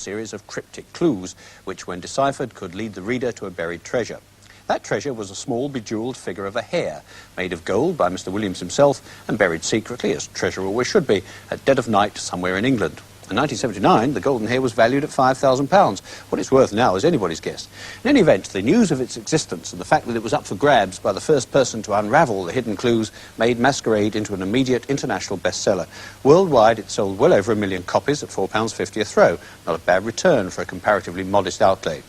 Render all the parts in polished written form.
series of cryptic clues, which when deciphered could lead the reader to a buried treasure. That treasure was a small bejewelled figure of a hare, made of gold by Mr. Williams himself and buried secretly, as treasure always should be, at dead of night somewhere in England. In 1979, the golden hare was valued at £5,000. What it's worth now is anybody's guess. In any event, the news of its existence and the fact that it was up for grabs by the first person to unravel the hidden clues made Masquerade into an immediate international bestseller. Worldwide, it sold well over 1 million copies at £4.50 a throw. Not a bad return for a comparatively modest outlay.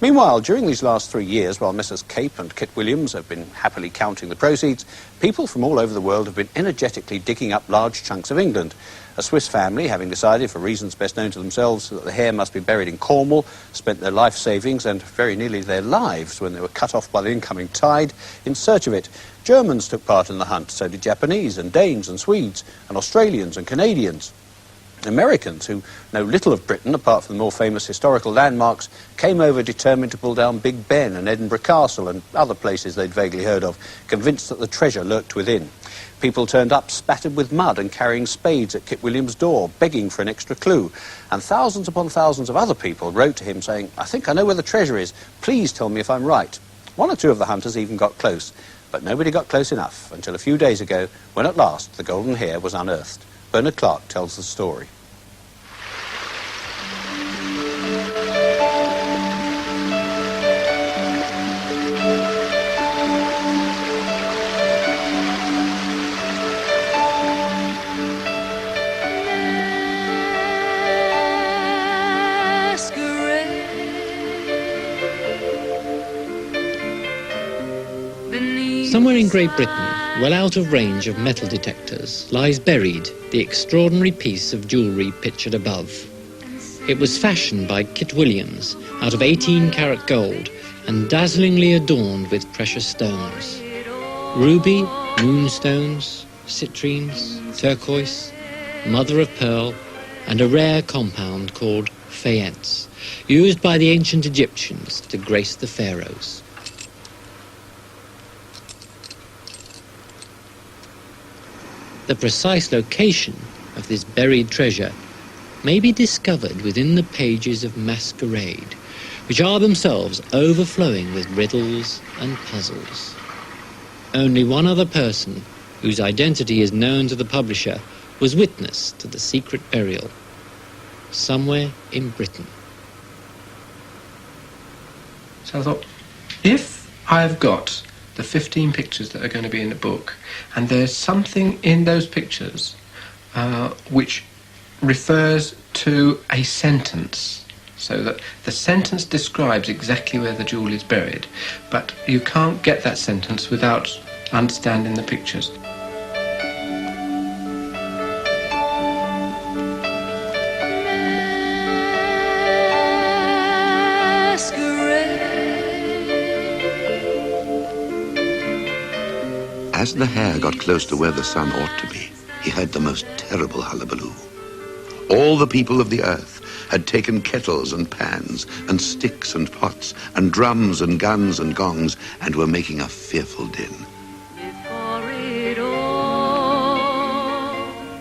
Meanwhile, during these last 3 years, while Messrs. Cape and Kit Williams have been happily counting the proceeds, people from all over the world have been energetically digging up large chunks of England. A Swiss family, having decided, for reasons best known to themselves, that the hare must be buried in Cornwall, spent their life savings and very nearly their lives when they were cut off by the incoming tide in search of it. Germans took part in the hunt, so did Japanese and Danes and Swedes and Australians and Canadians. Americans, who know little of Britain apart from the more famous historical landmarks, came over determined to pull down Big Ben and Edinburgh Castle and other places they'd vaguely heard of, convinced that the treasure lurked within. People turned up spattered with mud and carrying spades at Kit Williams' door, begging for an extra clue. And thousands upon thousands of other people wrote to him saying, "I think I know where the treasure is. Please tell me if I'm right." One or two of the hunters even got close, but nobody got close enough until a few days ago when at last the golden hare was unearthed. Bernard Clark tells the story. Somewhere in Great Britain, well out of range of metal detectors, lies buried the extraordinary piece of jewellery pictured above. It was fashioned by Kit Williams out of 18-carat gold and dazzlingly adorned with precious stones. Ruby, moonstones, citrines, turquoise, mother of pearl, and a rare compound called faience, used by the ancient Egyptians to grace the pharaohs. The precise location of this buried treasure may be discovered within the pages of Masquerade, which are themselves overflowing with riddles and puzzles. Only one other person, whose identity is known to the publisher, was witness to the secret burial, somewhere in Britain. So I thought, if I've got the 15 pictures that are going to be in the book, and there's something in those pictures which refers to a sentence, so that the sentence describes exactly where the jewel is buried, but you can't get that sentence without understanding the pictures. As the hare got close to where the sun ought to be, he heard the most terrible hullabaloo. All the people of the earth had taken kettles and pans and sticks and pots and drums and guns and gongs and were making a fearful din.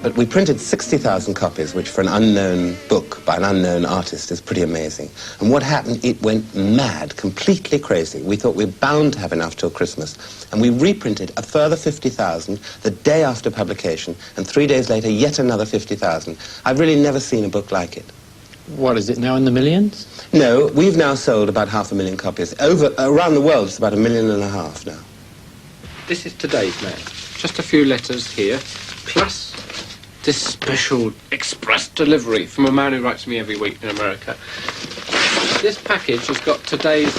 But we printed 60,000 copies, which for an unknown book by an unknown artist is pretty amazing. And what happened, it went mad, completely crazy. We thought we were bound to have enough till Christmas. And we reprinted a further 50,000 the day after publication, and 3 days later, yet another 50,000. I've really never seen a book like it. What, is it now in the millions? No, we've now sold about 500,000 copies. Around the world, it's about 1.5 million now. This is today's mail. Just a few letters here, plus this special express delivery from a man who writes to me every week in America. This package has got today's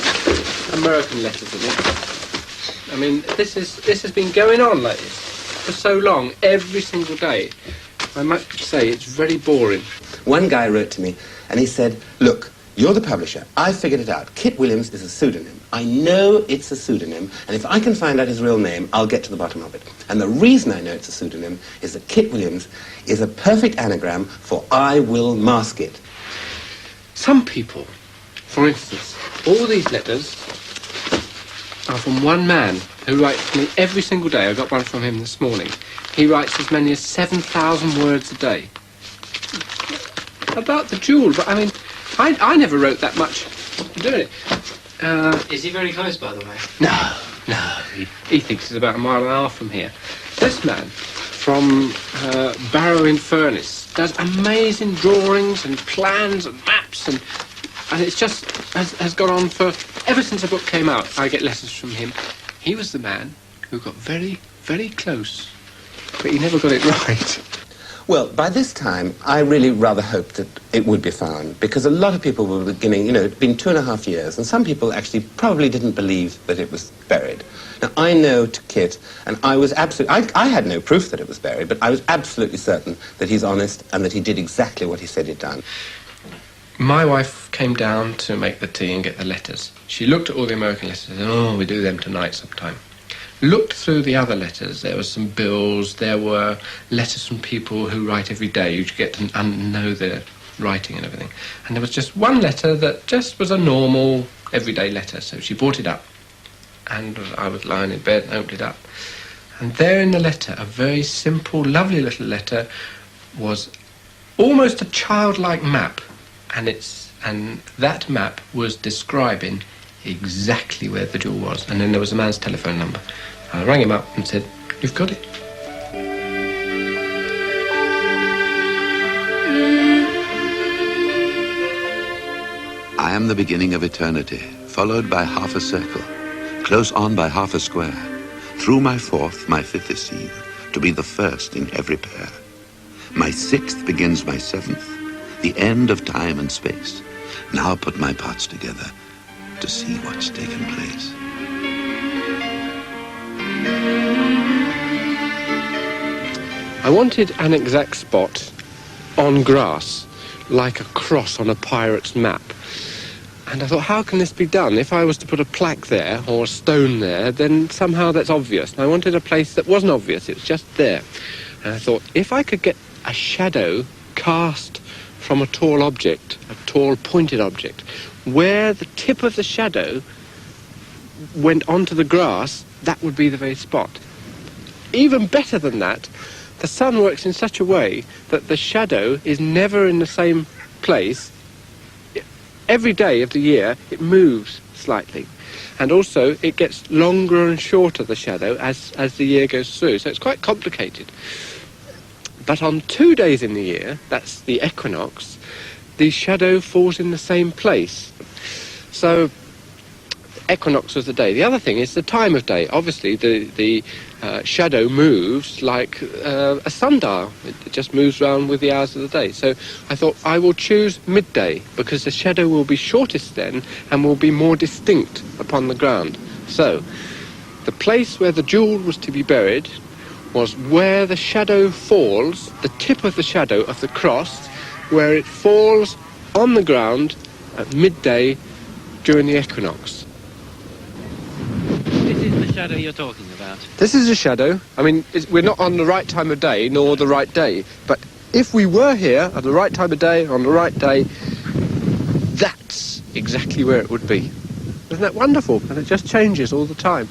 American letters in it. I mean, this has been going on like this for so long, every single day. I might say it's very boring. One guy wrote to me and he said, "Look, you're the publisher. I figured it out. Kit Williams is a pseudonym. I know it's a pseudonym, and if I can find out his real name, I'll get to the bottom of it. And the reason I know it's a pseudonym is that Kit Williams is a perfect anagram for I will mask it." Some people, for instance, all these letters are from one man who writes to me every single day. I got one from him this morning. He writes as many as 7,000 words a day about the jewel. But I mean, I never wrote that much doing it. Is he very close, by the way? No. He thinks it's about a mile and a half from here. This man from Barrow in Furness does amazing drawings and plans and maps, and it's just has gone on for ever since the book came out. I get letters from him. He was the man who got very, very close, but he never got it right. Well, by this time, I really rather hoped that it would be found, because a lot of people were beginning, it'd been 2.5 years, and some people actually probably didn't believe that it was buried. Now, I know to Kit, and I was absolutely, I had no proof that it was buried, but I was absolutely certain that he's honest and that he did exactly what he said he'd done. My wife came down to make the tea and get the letters. She looked at all the American letters and said, oh, we do them tonight sometime. Looked through the other letters. There were some bills, there were letters from people who write every day. You get to know their writing and everything. And there was just one letter that just was a normal, everyday letter. So she brought it up. And I was lying in bed and opened it up. And there in the letter, a very simple, lovely little letter, was almost a childlike map. And that map was describing exactly where the jewel was. And then there was a man's telephone number. I rang him up and said, you've got it. I am the beginning of eternity, followed by half a circle, close on by half a square. Through my fourth, my fifth is seen, to be the first in every pair. My sixth begins my seventh, the end of time and space. Now put my parts together to see what's taken place. I wanted an exact spot on grass, like a cross on a pirate's map. And I thought, how can this be done? If I was to put a plaque there or a stone there, then somehow that's obvious. And I wanted a place that wasn't obvious, it was just there. And I thought, if I could get a shadow cast from a tall object, a tall pointed object, where the tip of the shadow went onto the grass, that would be the very spot. Even better than that, the sun works in such a way that the shadow is never in the same place. Every day of the year, it moves slightly. And also, it gets longer and shorter, the shadow, as the year goes through. So it's quite complicated. But on 2 days in the year, that's the equinox, the shadow falls in the same place. So equinox was the day. The other thing is the time of day. Obviously, the shadow moves like a sundial. It just moves around with the hours of the day. So I thought I will choose midday, because the shadow will be shortest then and will be more distinct upon the ground. So the place where the jewel was to be buried was where the shadow falls, the tip of the shadow of the cross, where it falls on the ground at midday during the equinox. This is the shadow you're talking about. This is a shadow. I mean, we're not on the right time of day, nor the right day. But if we were here at the right time of day, on the right day, that's exactly where it would be. Isn't that wonderful? And it just changes all the time.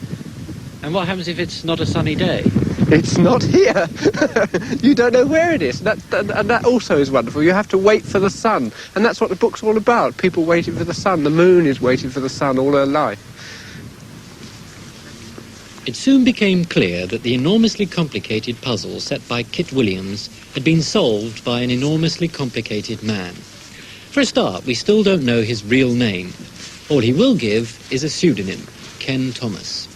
And what happens if it's not a sunny day? It's not here. You don't know where it is. And that also is wonderful. You have to wait for the sun. And that's what the book's all about. People waiting for the sun. The moon is waiting for the sun all her life. It soon became clear that the enormously complicated puzzle set by Kit Williams had been solved by an enormously complicated man. For a start, we still don't know his real name. All he will give is a pseudonym, Ken Thomas.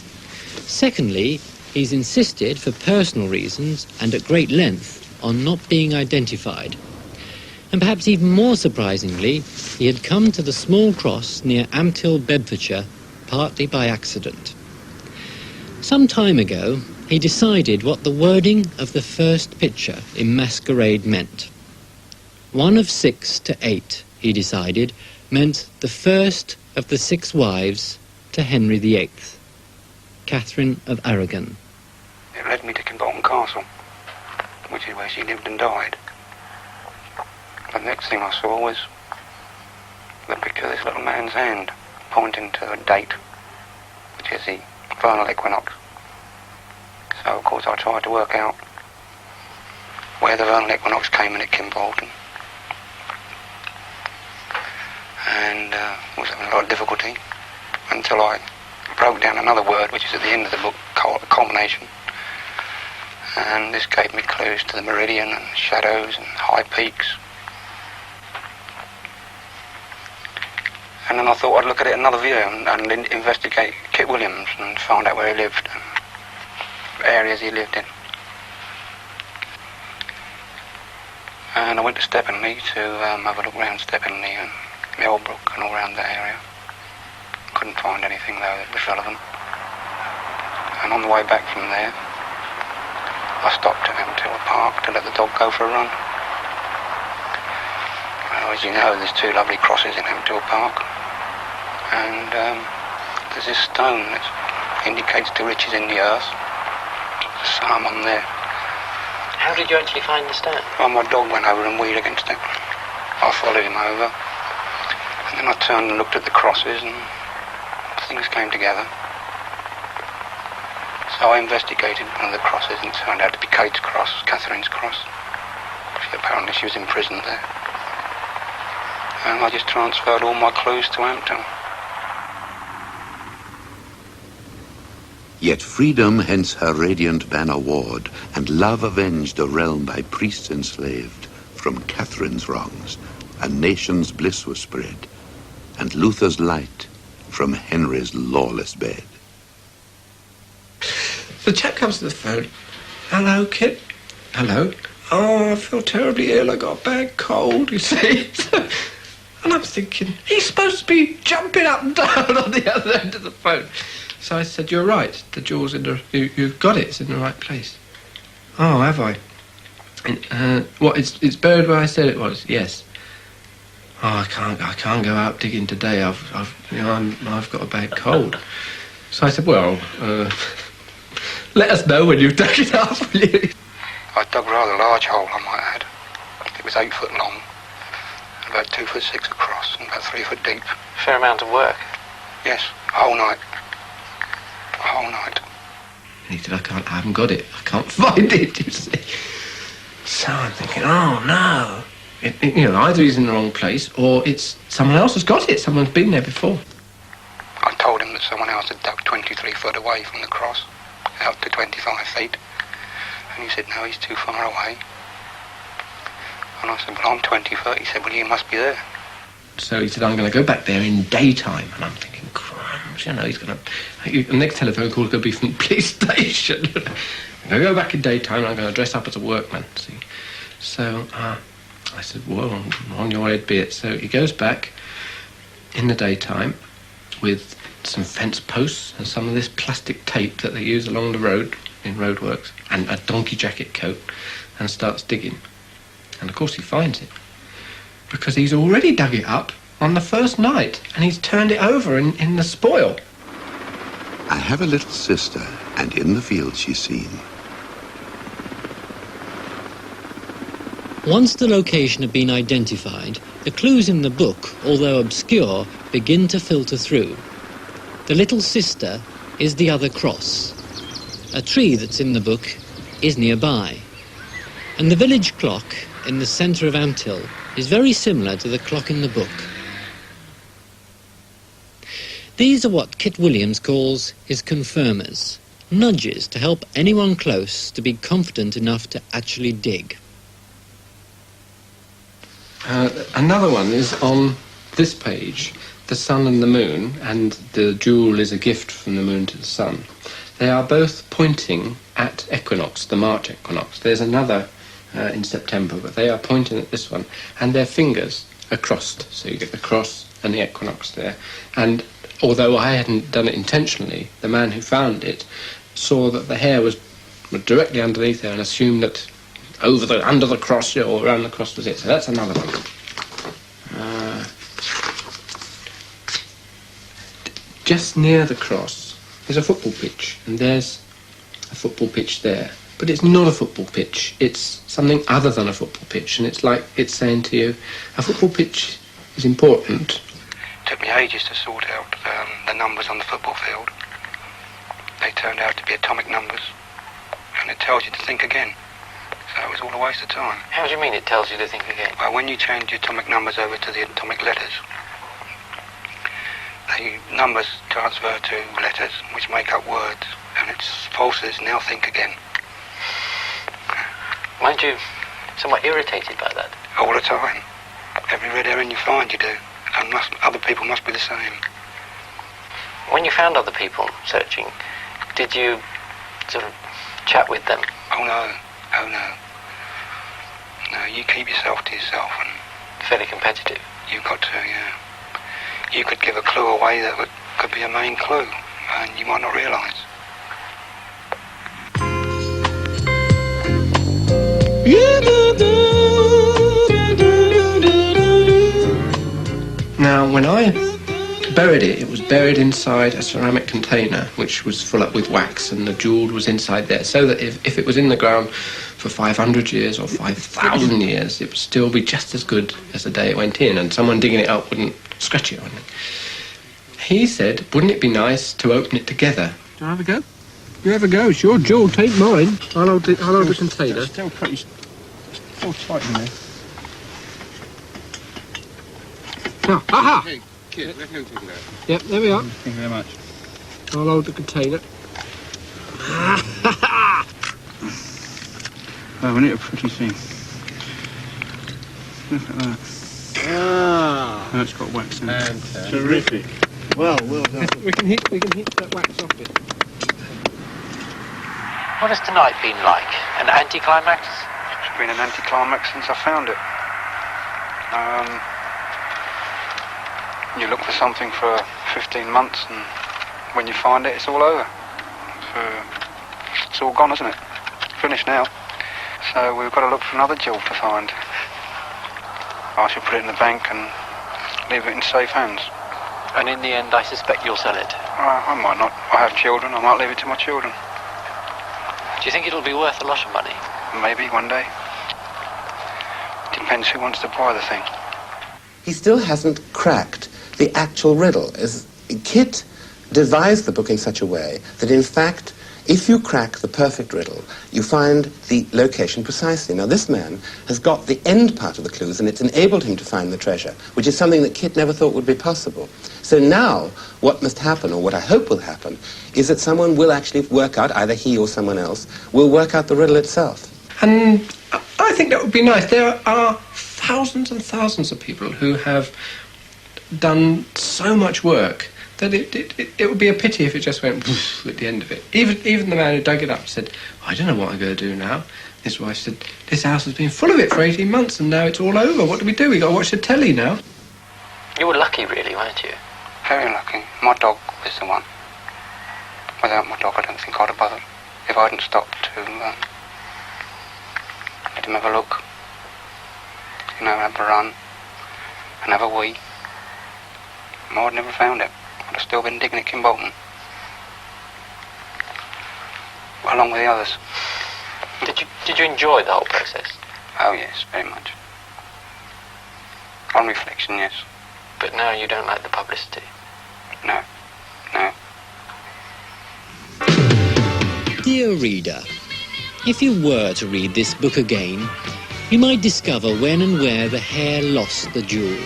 Secondly, he's insisted, for personal reasons and at great length, on not being identified. And perhaps even more surprisingly, he had come to the small cross near Ampthill, Bedfordshire, partly by accident. Some time ago, he decided what the wording of the first picture in Masquerade meant. 1 of 6 to 8, he decided, meant the first of the 6 wives to Henry VIII, Catherine of Aragon. It led me to Kimbolton Castle, which is where she lived and died. The next thing I saw was the picture of this little man's hand pointing to a date, which is the vernal equinox. So of course I tried to work out where the vernal equinox came in at Kimbolton. and was having a lot of difficulty until I broke down another word, which is at the end of the book, culmination. And this gave me clues to the meridian and shadows and high peaks. And then I thought I'd look at it another view and investigate Kit Williams and find out where he lived and areas he lived in. And I went to Steppenley to have a look around Steppenley and Millbrook and all around that area. Couldn't find anything though that was relevant. And on the way back from there, I stopped at Ampthill Park to let the dog go for a run. Well, as you know, there's two lovely crosses in Ampthill Park, and there's this stone that indicates the riches in the earth. There's a psalm on there. How did you actually find the stone? Well, my dog went over and wheeled against it. I followed him over, and then I turned and looked at the crosses, and things came together. So I investigated one of the crosses, and it turned out to be Kate's Cross, Catherine's Cross. Apparently she was imprisoned there. And I just transferred all my clues to Ampthill. Yet freedom, hence her radiant banner ward, and love avenged a realm by priests enslaved. From Catherine's wrongs, a nation's bliss was spread, and Luther's light from Henry's lawless bed. The chap comes to the phone. Hello, Kit. Hello. Oh, I feel terribly ill. I got a bad cold, you see. And I'm thinking, he's supposed to be jumping up and down on the other end of the phone. So I said, you're right. The jewel's in the... You've got it. It's in the right place. Oh, have I? What, it's buried where I said it was? Yes. Oh, I can't go out digging today. I've got a bad cold. So I said, well, let us know when you've dug it up, will you? I dug a rather large hole, I might add. It was 8 foot long, about 2 foot 6 across, and about 3 foot deep. Fair amount of work. Yes, a whole night. A whole night. And he said, I haven't got it. I can't find it, you see. So I'm thinking, oh no. Either he's in the wrong place, or it's someone else has got it. Someone's been there before. I told him that someone else had dug 23 foot away from the cross, out to 25 feet. And he said, no, he's too far away. And I said, well, I'm 20 foot. He said, well, you must be there. So he said, I'm going to go back there in daytime. And I'm thinking, crumbs, he's going to... The next telephone call is going to be from the police station. I'm going to go back in daytime and I'm going to dress up as a workman, see. So I said, well, on your head be it. So he goes back in the daytime with some fence posts and some of this plastic tape that they use along the road in roadworks and a donkey jacket coat and starts digging. And of course he finds it because he's already dug it up on the first night and he's turned it over in the spoil. I have a little sister, and in the field she's seen. Once the location had been identified, the clues in the book, although obscure, begin to filter through. The little sister is the other cross. A tree that's in the book is nearby. And the village clock in the centre of Ampthill is very similar to the clock in the book. These are what Kit Williams calls his confirmers, nudges to help anyone close to be confident enough to actually dig. Another one is on this page, the sun and the moon, and the jewel is a gift from the moon to the sun. They are both pointing at equinox, the March equinox. There's another in September, but they are pointing at this one, and their fingers are crossed, so you get the cross and the equinox there. And although I hadn't done it intentionally, the man who found it saw that the hair was directly underneath there and assumed that under the cross or around the cross was it. So that's another one. Just near the cross is a football pitch, and there's a football pitch there. But it's not a football pitch. It's something other than a football pitch, and it's like it's saying to you, a football pitch is important. It took me ages to sort out the numbers on the football field. They turned out to be atomic numbers, and it tells you to think again. So it was all a waste of time. How do you mean it tells you to think again? Well, when you change the atomic numbers over to the atomic letters, The numbers transfer to letters, which make up words, and it's forces now think again. Weren't you somewhat irritated by that? All the time. Every red herring you find, you do. And other people must be the same. When you found other people searching, did you sort of chat with them? Oh no. No, you keep yourself to yourself, and Fairly competitive. you've got to, yeah. You could give a clue away that could be a main clue, and you might not realise. Now, when I buried it, it was buried inside a ceramic container, which was full up with wax, and the jewel was inside there, so that if it was in the ground for 500 years or 5,000 years, it would still be just as good as the day it went in, and someone digging it up wouldn't scratch it or anything. He said, wouldn't it be nice to open it together? Do I have a go? You have a go, it's your jewel, take mine. I'll hold the container. Still pretty tight in there. Now, aha! Hey, kid, let's go take it out. Yep, there we are. Thank you very much. I'll hold the container. Oh, isn't it a pretty thing? Look at that. Ah, Oh, it's got wax in it. fantastic. Terrific. Well done. We can hit that wax off it. What has tonight been like? An anticlimax? It's been an anticlimax since I found it. You look for something for 15 months, and when you find it, it's all over. It's all gone, isn't it? Finished now. So we've got to look for another jewel to find. I shall put it in the bank and leave it in safe hands. And in the end, I suspect you'll sell it. I might not. I have children. I might leave it to my children. Do you think it'll be worth a lot of money? Maybe one day. Depends who wants to buy the thing. He still hasn't cracked the actual riddle. Kit devised the book in such a way that, in fact, if you crack the perfect riddle, you find the location precisely. Now, this man has got the end part of the clues, and it's enabled him to find the treasure, which is something that Kit never thought would be possible. So now, what must happen, or what I hope will happen, is that someone will actually work out, either he or someone else, will work out the riddle itself. And I think that would be nice. There are thousands and thousands of people who have done so much work that it would be a pity if it just went poof at the end of it. Even the man who dug it up said, I don't know what I'm going to do now. His wife said, this house has been full of it for 18 months and now it's all over. What do we do? We've got to watch the telly now. You were lucky, really, weren't you? Very lucky. My dog was the one. Without my dog, I don't think I'd have bothered. If I hadn't stopped to let him have a look, have a run, and have a wee, I'd never found it. I'd have still been digging at Kimbolton, along with the others. Did you enjoy the whole process? Oh yes, very much. On reflection, yes. But now you don't like the publicity. No. Dear reader, if you were to read this book again, you might discover when and where the hare lost the jewel.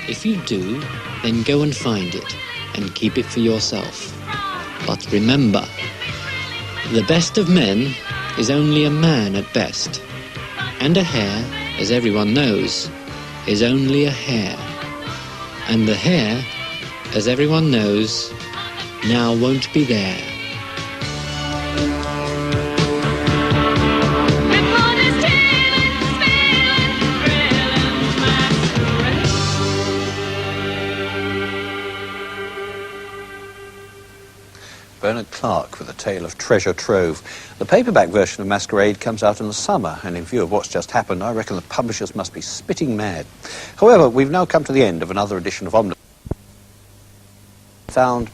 If you do, then go and find it and keep it for yourself. But remember, the best of men is only a man at best, and a hare, as everyone knows, is only a hare. And the hare, as everyone knows, now won't be there. Bernard Clark with A Tale of Treasure Trove. The paperback version of Masquerade comes out in the summer, and in view of what's just happened, I reckon the publishers must be spitting mad. However, we've now come to the end of another edition of Omnibus. Found